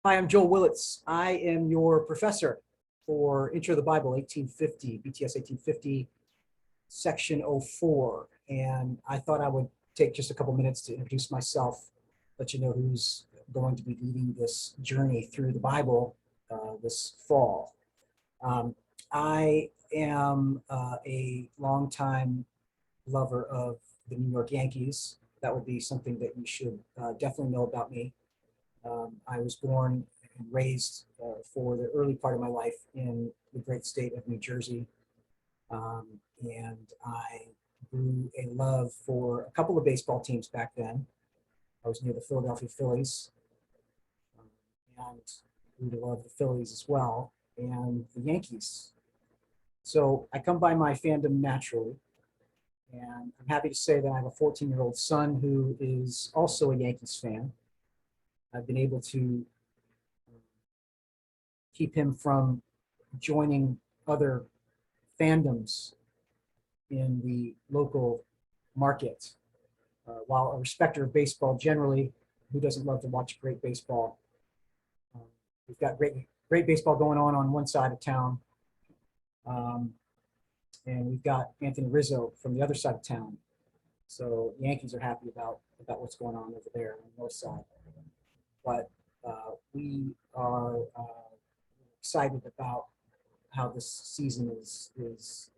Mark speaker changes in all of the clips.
Speaker 1: Hi, I'm Joel Willits. I am your professor for Intro to the Bible 1850, BTS 1850, Section 04. And I thought I would take just a couple minutes to introduce myself, let you know who's going to be leading this journey through the Bible this fall. Um, I am a longtime lover of the New York Yankees. That would be something that you should definitely know about me. I was born and raised for the early part of my life in the great state of New Jersey. And I grew a love for a couple of baseball teams back then. I was near the Philadelphia Phillies and grew to love the Phillies as well and the Yankees. So I come by my fandom naturally. And I'm happy to say that I have a 14-year-old son who is also a Yankees fan. I've been able to keep him from joining other fandoms in the local market. While a respecter of baseball generally, who doesn't love to watch great baseball? Um, we've got great baseball going on one side of town, and we've got Anthony Rizzo from the other side of town. So the Yankees are happy about what's going on over there on the north side. But we are excited about how this season is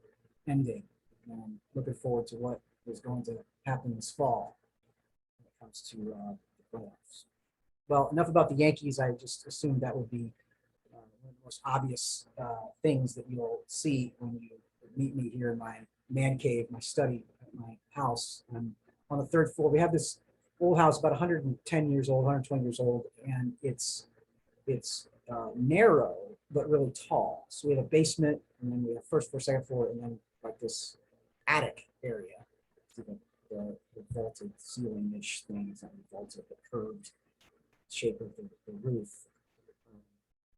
Speaker 1: ending and looking forward to what is going to happen this fall when it comes to the playoffs. Well, enough about the Yankees. I just assumed that would be one of the most obvious things that you'll see when you meet me here in my man cave, my study at my house. I'm on the third floor. We have this old house, about 110 years old, 120 years old, and it's narrow but really tall. So we have a basement, and then we have first floor, second floor, and then like this attic area. The vaulted ceiling-ish thing. It's not vaulted, but curved shape of the roof.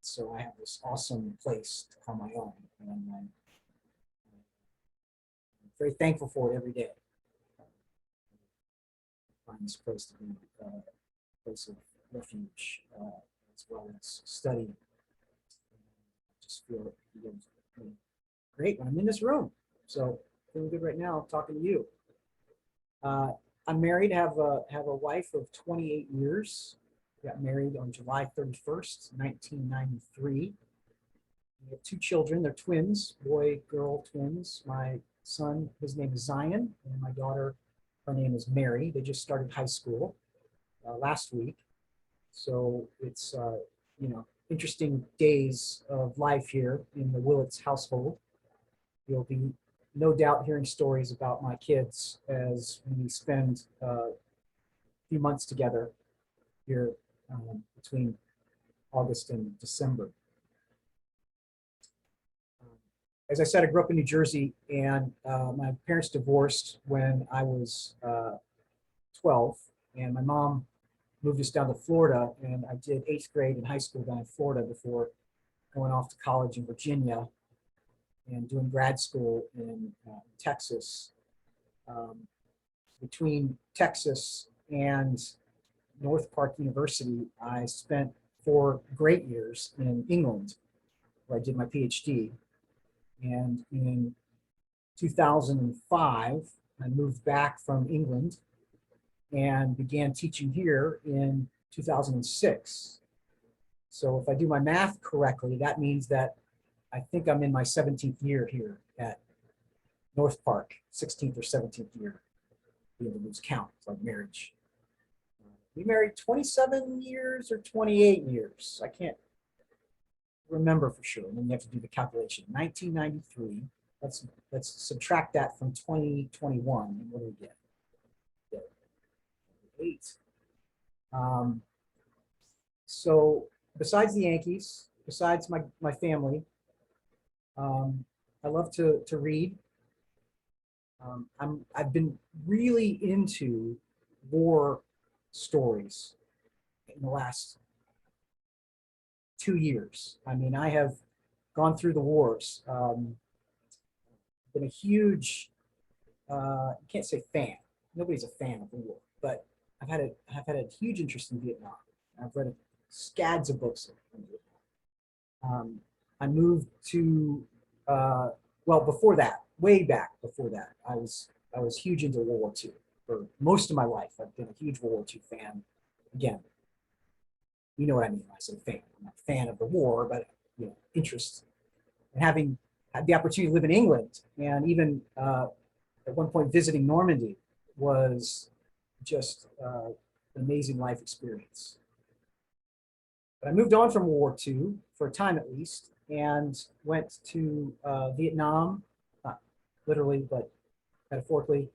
Speaker 1: So I have this awesome place to call my own, and I'm very thankful for it every day. I find this place to be a place of refuge, as well as study. I just feel great when I'm in this room. So feeling good right now talking to you. I'm married, have a wife of 28 years. Got married on July 31st, 1993. We have two children. They're twins, boy, girl twins. My son, his name is Zion, and my daughter, her name is Mary. They just started high school last week. So it's, interesting days of life here in the Willits household. You'll be no doubt hearing stories about my kids as we spend a few months together here between August and December. As I said, I grew up in New Jersey, and my parents divorced when I was 12, and my mom moved us down to Florida, and I did 8th grade in high school down in Florida before going off to college in Virginia and doing grad school in Texas. Between Texas and North Park University, I spent 4 great years in England, where I did my PhD. And in 2005, I moved back from England and began teaching here in 2006. So if I do my math correctly, that means that I think I'm in my 17th year here at North Park, 16th or 17th year. You know, lose count, it's like marriage. We married 27 years or 28 years. I can't remember for sure. And then you have to do the calculation. 1993. Let's subtract that from 2021. And what do we get? 8. So besides the Yankees, besides my family, I love to read. I've been really into war stories in the last 2 years. I mean, I have gone through the wars. Been a huge, you can't say fan. Nobody's a fan of the war, but I've had a huge interest in Vietnam. I've read scads of books. I moved to, well, before that, way back before that, I was huge into World War II. For most of my life, I've been a huge World War II fan. Again, you know what I mean when I say fan. I'm not a fan of the war, but interest. And having had the opportunity to live in England, and even at one point visiting Normandy, was just an amazing life experience. But I moved on from World War II for a time at least, and went to Vietnam, not literally, but metaphorically.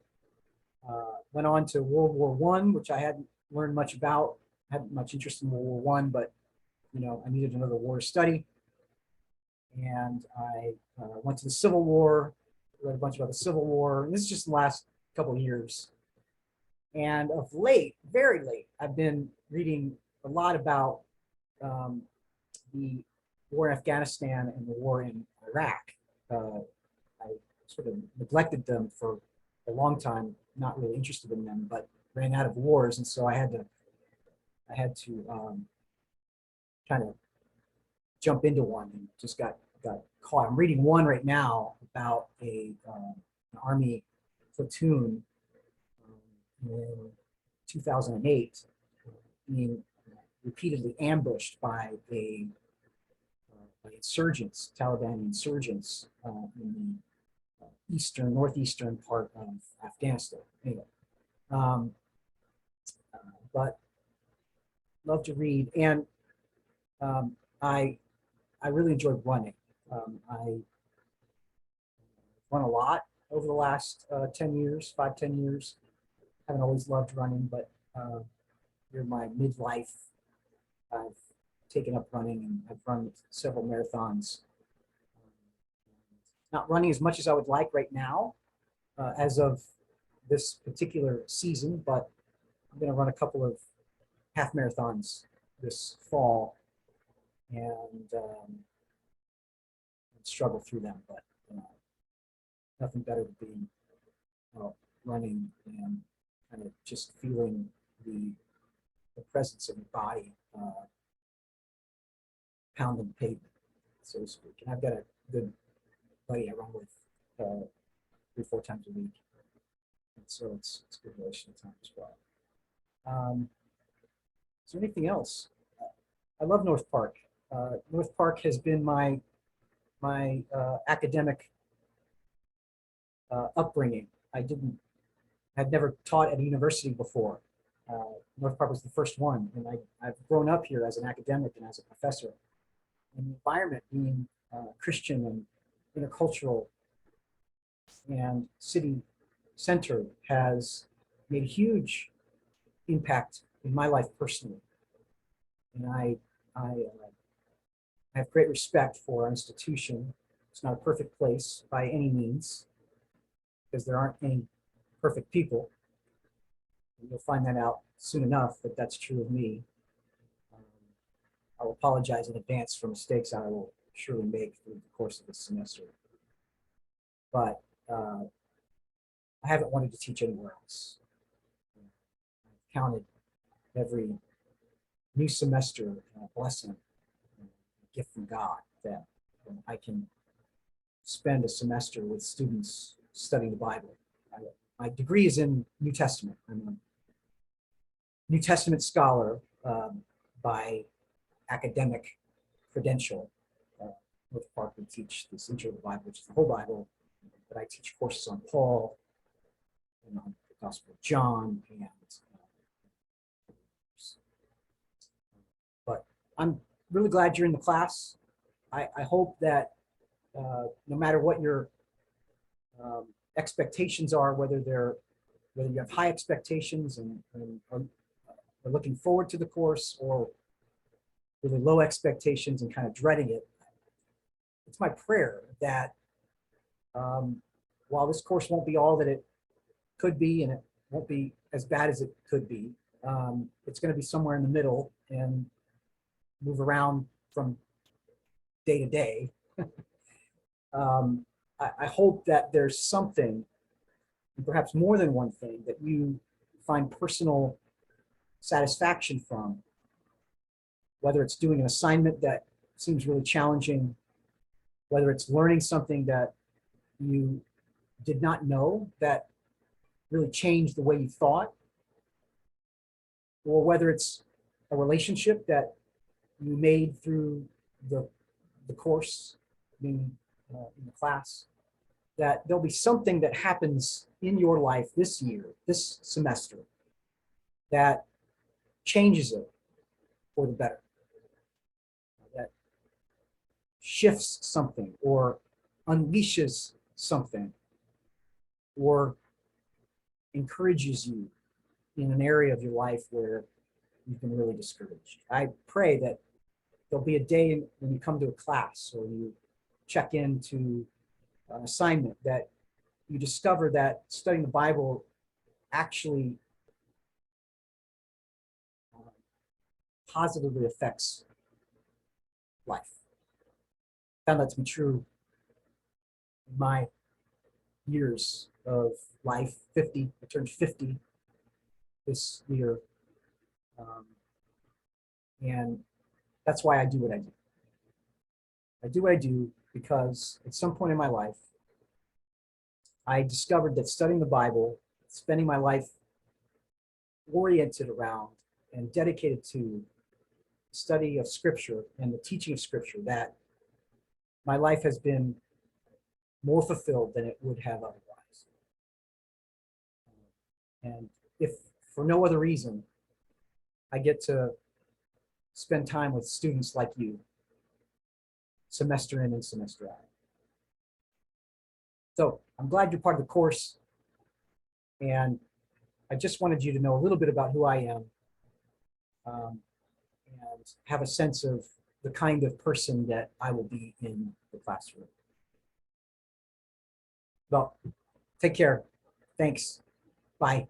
Speaker 1: Went on to World War I, which I hadn't learned much about, hadn't much interest in World War I, but I needed another war to study. And I went to the Civil War, read a bunch about the Civil War. And this is just the last couple of years. And of late, very late, I've been reading a lot about the war in Afghanistan and the war in Iraq. I sort of neglected them for a long time, not really interested in them, but ran out of wars, and so I had to kind of jump into one, and just got caught. I'm reading one right now about an Army platoon in 2008 being repeatedly ambushed by by insurgents, Taliban insurgents in the northeastern part of Afghanistan. Anyway, but love to read, and I really enjoyed running. I run a lot over the last 10 years, 10 years. Haven't always loved running, but near my midlife, I've taken up running, and I've run several marathons. Not running as much as I would like right now, as of this particular season, but I'm going to run a couple of half marathons this fall, and struggle through them, but nothing better than being running and kind of just feeling the presence of your body pounding the pavement, so to speak. And I've got a good buddy I run with 3-4 times a week, and so it's good relation time as well. Is there anything else? I love North Park. North Park has been my academic upbringing. Had never taught at a university before. North Park was the first one, and I've grown up here as an academic and as a professor. And the environment being Christian and intercultural and city centered has made a huge impact in my life personally. And I have great respect for our institution. It's not a perfect place by any means, because there aren't any perfect people. And you'll find that out soon enough that that's true of me. I'll apologize in advance for mistakes I will surely make through the course of this semester. But I haven't wanted to teach anywhere else. I've counted every new semester a blessing, a gift from God, that I can spend a semester with students studying the Bible. My degree is in New Testament. I'm a New Testament scholar by academic credential. North Park would teach this Intro to the Bible, which is the whole Bible, but I teach courses on Paul and on the Gospel of John, and but I'm really glad you're in the class. I hope that no matter what your expectations are, whether you have high expectations and are looking forward to the course, or really low expectations and kind of dreading it, it's my prayer that while this course won't be all that it could be, and it won't be as bad as it could be, it's going to be somewhere in the middle and move around from day to day. I hope that there's something, and perhaps more than one thing, that you find personal satisfaction from whether it's doing an assignment that seems really challenging, whether it's learning something that you did not know that really changed the way you thought, or whether it's a relationship that you made through the course, being in the class, that there'll be something that happens in your life this year, this semester, that changes it for the better, that shifts something or unleashes something or encourages you in an area of your life where you've been really discouraged. I pray that there'll be a day when you come to a class or you check into an assignment that you discover that studying the Bible actually positively affects life. I found that to be true in my years of life. 50, I turned 50 this year. And that's why I do what I do. I do what I do because at some point in my life, I discovered that studying the Bible, spending my life oriented around and dedicated to study of Scripture and the teaching of Scripture, that my life has been more fulfilled than it would have otherwise. And if for no other reason, I get to spend time with students like you, semester in and semester out. So I'm glad you're part of the course, and I just wanted you to know a little bit about who I am, and have a sense of the kind of person that I will be in the classroom. Well, take care. Thanks. Bye.